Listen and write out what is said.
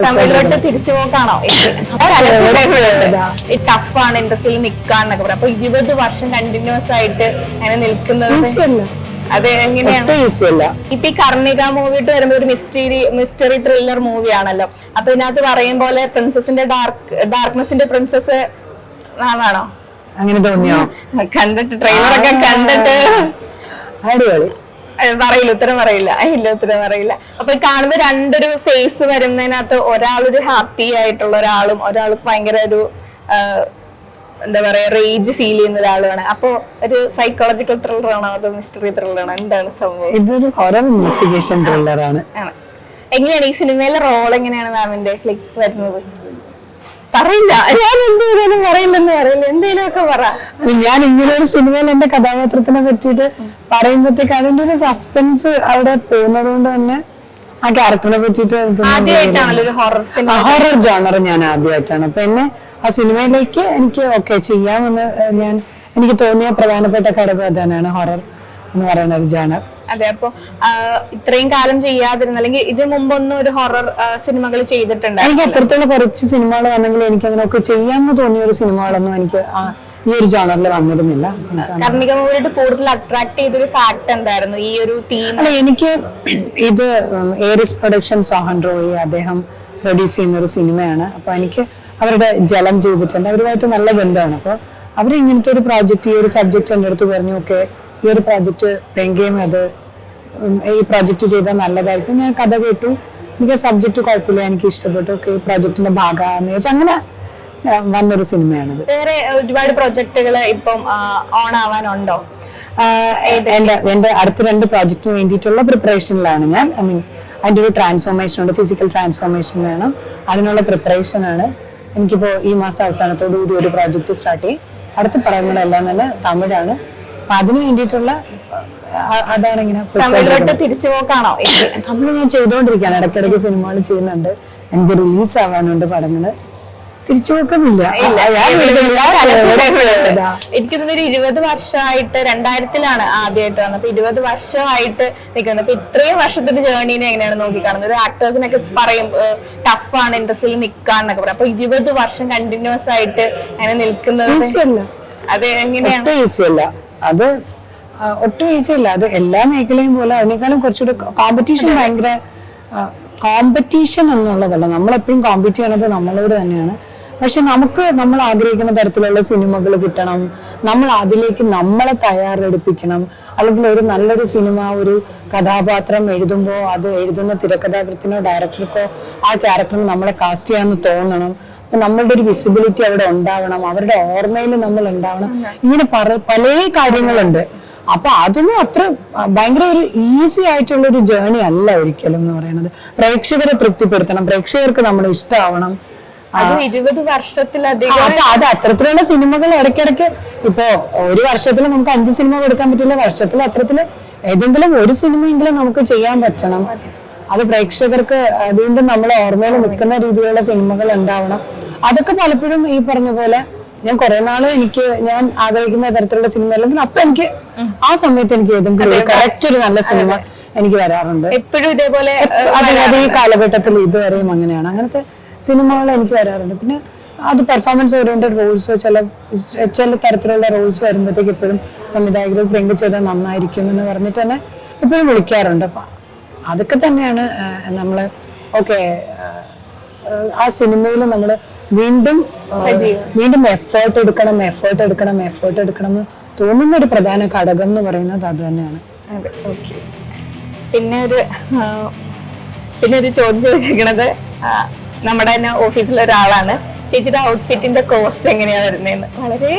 തമിഴിലോട്ട് തിരിച്ചു പോക്കാണോ? ടഫാണ് ഇൻഡസ്ട്രിയിൽ നിൽക്കാന്നൊക്കെ പറയാം. അപ്പൊ 20 വർഷം കണ്ടിന്യൂസ് ആയിട്ട് അങ്ങനെ നിൽക്കുന്നത് അത് എങ്ങനെയാണ്? ഇപ്പൊ ഈ കർണിക മൂവിട്ട് വരുമ്പോ ഒരു മിസ്റ്ററി ത്രില്ലർ മൂവിയാണല്ലോ. അപ്പൊ ഇതിനകത്ത് പറയും പോലെ പ്രിൻസസിന്റെ ഡാർക്ക്നെസിന്റെ പ്രിൻസസ് ആണോ? അങ്ങനെ തോന്നിയോ? കണ്ടിട്ട് ട്രെയിലറൊക്കെ കണ്ടിട്ട് പറയില്ല, ഉത്തരം പറയില്ല. അപ്പൊ കാണുമ്പോ രണ്ടൊരു ഫേസ് വരുന്നതിനകത്ത് ഒരാളൊരു ഹാപ്പി ആയിട്ടുള്ള ഒരാളും ഒരാൾക്ക് ഭയങ്കര ഒരു എന്താ പറയാ റേജ് ഫീൽ ചെയ്യുന്ന ഒരാളുമാണ്. അപ്പൊ ഒരു സൈക്കോളജിക്കൽ ത്രില്ലർ ആണോ അതോ മിസ്റ്ററി ത്രില്ലർ ആണോ? എന്താണ് സംഭവം? ഇതൊരു ഹൊറർ ഇൻവെസ്റ്റിഗേഷൻ ത്രില്ലർ ആണ്. എങ്ങനെയാണ് ഈ സിനിമയിലെ റോൾ എങ്ങനെയാണ് മാമിന്റെ വരുന്നത്? പറയില്ല, ഞാൻ എന്തെങ്കിലും പറയില്ലെന്ന് പറയില്ല, എന്തെങ്കിലും ഒക്കെ പറ. ഞാൻ ഇങ്ങനെ ഒരു സിനിമയിൽ എന്റെ കഥാപാത്രത്തിനെ പറ്റിയിട്ട് പറയുമ്പോഴത്തേക്ക് അതിന്റെ ഒരു സസ്പെൻസ് അവിടെ പോകുന്നത് കൊണ്ട് തന്നെ ആ ക്യാരക്ടറിനെ പറ്റിയിട്ട് ആദ്യമായിട്ടാണല്ലോ ഒരു ഹൊറർ സിനിമ, ഹൊറർ ജോണർ ഞാൻ ആദ്യമായിട്ടാണ്. അപ്പൊ എന്നെ ആ സിനിമയിലേക്ക് എനിക്ക് ചെയ്യാമെന്ന് എനിക്ക് തോന്നിയ പ്രധാനപ്പെട്ട ഘടകം അതാണ് ഹൊറർ എന്ന് പറയുന്ന ഒരു ജോണർ. അതെ. അപ്പൊ ഇത്രയും കാലം ചെയ്യാതിരുന്ന അല്ലെങ്കിൽ ഇതിനു മുമ്പൊന്നും ഒരു ഹൊറർ സിനിമകൾ ചെയ്തിട്ടുണ്ട്? എനിക്ക് അത്തരത്തിലുള്ള കുറച്ച് സിനിമകൾ വന്നെങ്കിൽ എനിക്ക് അങ്ങനെയൊക്കെ ചെയ്യാമെന്ന് തോന്നിയ ഒരു സിനിമകളൊന്നും എനിക്ക് ഈ ഒരു ജോണറിൽ വന്നിരുന്നില്ല. കർണിക മൂവിയായിട്ട് കൂടുതൽ അട്രാക്ട് ചെയ്തൊരു ഫാക്ട് എന്തായിരുന്നു ഈ ഒരു തീം? അല്ല, എനിക്ക് ഇത് ഏരിസ് പ്രൊഡക്ഷൻ സോഹൻ റോയി അദ്ദേഹം പ്രൊഡ്യൂസ് ചെയ്യുന്ന ഒരു സിനിമയാണ്. അപ്പൊ എനിക്ക് അവരുടെ ജലം ചെയ്തിട്ടുണ്ട്, അവരുമായിട്ട് നല്ല ബന്ധമാണ്. അപ്പൊ അവർ ഇങ്ങനത്തെ ഒരു പ്രോജക്റ്റ്, ഈ ഒരു സബ്ജക്ട് എൻ്റെ അടുത്ത് പറഞ്ഞു, ഓക്കെ ഈ ഒരു പ്രോജക്റ്റ് പ്രിയങ്കയും അത് ഈ പ്രോജക്റ്റ് ചെയ്താൽ നല്ലതായിരിക്കും. ഞാൻ കഥ കേട്ടു, എനിക്ക് സബ്ജക്ട് കുഴപ്പമില്ല, എനിക്ക് ഇഷ്ടപ്പെട്ടു, ഓക്കെ ഈ പ്രോജക്റ്റിന്റെ ഭാഗമാണെന്ന് വെച്ചാൽ അങ്ങനെ വന്നൊരു സിനിമയാണിത്. വേറെ ഒരുപാട് പ്രൊജക്ടുകൾ ഇപ്പം ഓൺ ആവാനുണ്ടോ? എന്റെ അടുത്ത 2 പ്രോജക്റ്റിന് വേണ്ടിയിട്ടുള്ള പ്രിപ്പറേഷനിലാണ് ഞാൻ. ഐ മീൻ അതിന്റെ ഒരു ട്രാൻസ്ഫോർമേഷൻ ഉണ്ട്, ഫിസിക്കൽ ട്രാൻസ്ഫോർമേഷൻ വേണം, അതിനുള്ള പ്രിപ്പറേഷൻ ആണ്. എനിക്കിപ്പോ ഈ മാസം അവസാനത്തോടു കൂടി ഒരു പ്രോജക്റ്റ് സ്റ്റാർട്ട് ചെയ്യും. അടുത്ത പറയുമ്പോഴെല്ലാം തന്നെ തമിഴാണ്. അപ്പൊ അതിന് വേണ്ടിയിട്ടുള്ള അതാണ് ഇങ്ങനെ തിരിച്ചു പോക്കാണോ? തമിഴ് ഞാൻ ചെയ്തുകൊണ്ടിരിക്കുകയാണ്, ഇടയ്ക്കിടയ്ക്ക് സിനിമകൾ ചെയ്യുന്നുണ്ട്, എനിക്ക് റിലീസ് ആവാനുണ്ട് പടങ്ങള്. തിരിച്ചുപോക്കുന്നില്ല. എനിക്ക് തോന്നുന്നു 20 വർഷമായിട്ട് 2000-ലാണ് ആദ്യമായിട്ട് വന്നത്. 20 വർഷമായിട്ട് നിൽക്കുന്നത്. അപ്പൊ ഇത്രയും വർഷത്തിന്റെ ജേർണിനെ എങ്ങനെയാണ് നോക്കിക്കാണുന്നത്? ഒരു ആക്ടേഴ്സിനൊക്കെ പറയും ടഫാണ് ഇൻഡസ്ട്രിയിൽ നിൽക്കാന്നൊക്കെ പറയാം. അപ്പൊ 20 വർഷം കണ്ടിന്യൂസ് ആയിട്ട് അങ്ങനെ നിൽക്കുന്നത് അത് എങ്ങനെയാണ്? അത് ഒട്ടും ഈസി അല്ല. അത് എല്ലാ മേഖലയും പോലെ അതിനേക്കാളും കുറച്ചുകൂടി കോമ്പറ്റീഷൻ, ഭയങ്കര കോമ്പറ്റീഷൻ എന്നുള്ളതല്ല, നമ്മളെപ്പോഴും കോമ്പീറ്റ് ചെയ്യണത് നമ്മളോട് തന്നെയാണ്. പക്ഷെ നമ്മൾ ആഗ്രഹിക്കുന്ന തരത്തിലുള്ള സിനിമകൾ കിട്ടണം, നമ്മൾ അതിലേക്ക് നമ്മളെ തയ്യാറെടുപ്പിക്കണം. അല്ലെങ്കിൽ ഒരു നല്ലൊരു സിനിമ, ഒരു കഥാപാത്രം എഴുതുമ്പോൾ അത് എഴുതുന്ന തിരക്കഥാകൃത്തിനോ ഡയറക്ടർക്കോ ആ ക്യാരക്ടറിന് നമ്മളെ കാസ്റ്റ് ചെയ്യാന്ന് തോന്നണം. അപ്പൊ നമ്മളുടെ ഒരു വിസിബിലിറ്റി അവിടെ ഉണ്ടാവണം, അവരുടെ ഓർമ്മയിൽ നമ്മൾ ഉണ്ടാവണം. ഇങ്ങനെ പല കാര്യങ്ങളുണ്ട്. അപ്പൊ അതൊന്നും അത്ര ഭയങ്കര ഒരു ഈസി ആയിട്ടുള്ള ഒരു ജേർണി അല്ല ഒരിക്കലും എന്ന് പറയുന്നത്. പ്രേക്ഷകരെ തൃപ്തിപ്പെടുത്തണം, പ്രേക്ഷകർക്ക് നമ്മൾ ഇഷ്ടമാവണം. 20 വർഷത്തിലധികം അത് അത്തരത്തിലുള്ള സിനിമകൾ ഇടയ്ക്കിടയ്ക്ക് ഇപ്പൊ ഒരു വർഷത്തിൽ നമുക്ക് 5 സിനിമ കൊടുക്കാൻ പറ്റില്ല, വർഷത്തിൽ അത്തരത്തില് ഏതെങ്കിലും ഒരു സിനിമയെങ്കിലും നമുക്ക് ചെയ്യാൻ പറ്റണം. അത് പ്രേക്ഷകർക്ക് വീണ്ടും നമ്മളെ ഓർമ്മയിൽ നിൽക്കുന്ന രീതിയിലുള്ള സിനിമകൾ ഉണ്ടാവണം. അതൊക്കെ പലപ്പോഴും ഈ പറഞ്ഞ പോലെ ഞാൻ കുറെ നാള് ഞാൻ ആഗ്രഹിക്കുന്ന തരത്തിലുള്ള സിനിമ അല്ലെങ്കിൽ അപ്പൊ എനിക്ക് ആ സമയത്ത് എനിക്ക് ഏതെങ്കിലും കറക്റ്റ് ഒരു നല്ല സിനിമ എനിക്ക് വരാറുണ്ട്. എപ്പോഴും ഇതേപോലെ ഈ കാലഘട്ടത്തിൽ ഇതുവരെയും അങ്ങനെയാണ്, അങ്ങനത്തെ സിനിമകൾ എനിക്ക് വരാറുണ്ട്. പിന്നെ അത് പെർഫോമൻസ് ഓറിയന്റഡ് റോൾസ്, ചില തരത്തിലുള്ള റോൾസ് വരുമ്പോഴത്തേക്ക് എപ്പോഴും സംവിധായകർ പ്രിന്റ് ചെയ്താൽ നന്നായിരിക്കും എന്ന് പറഞ്ഞിട്ട് തന്നെ എപ്പോഴും വിളിക്കാറുണ്ട്. അപ്പൊ അതൊക്കെ തന്നെയാണ് നമ്മള് ആ സിനിമയിൽ നമ്മള് വീണ്ടും എഫേർട്ട് എടുക്കണം എന്ന് തോന്നുന്ന ഒരു പ്രധാന ഘടകം എന്ന് പറയുന്നത് അത് തന്നെയാണ്. പിന്നെ ഒരു ചോദ്യം ചോദിച്ചിരിക്കണത് നമ്മുടെ തന്നെ ഓഫീസിലെ ഒരാളാണ്, ചേച്ചിയുടെ ഔട്ട്ഫിറ്റിന്റെ കോസ്റ്റ് എങ്ങനെയാ വരുന്നതെന്ന്. വളരെ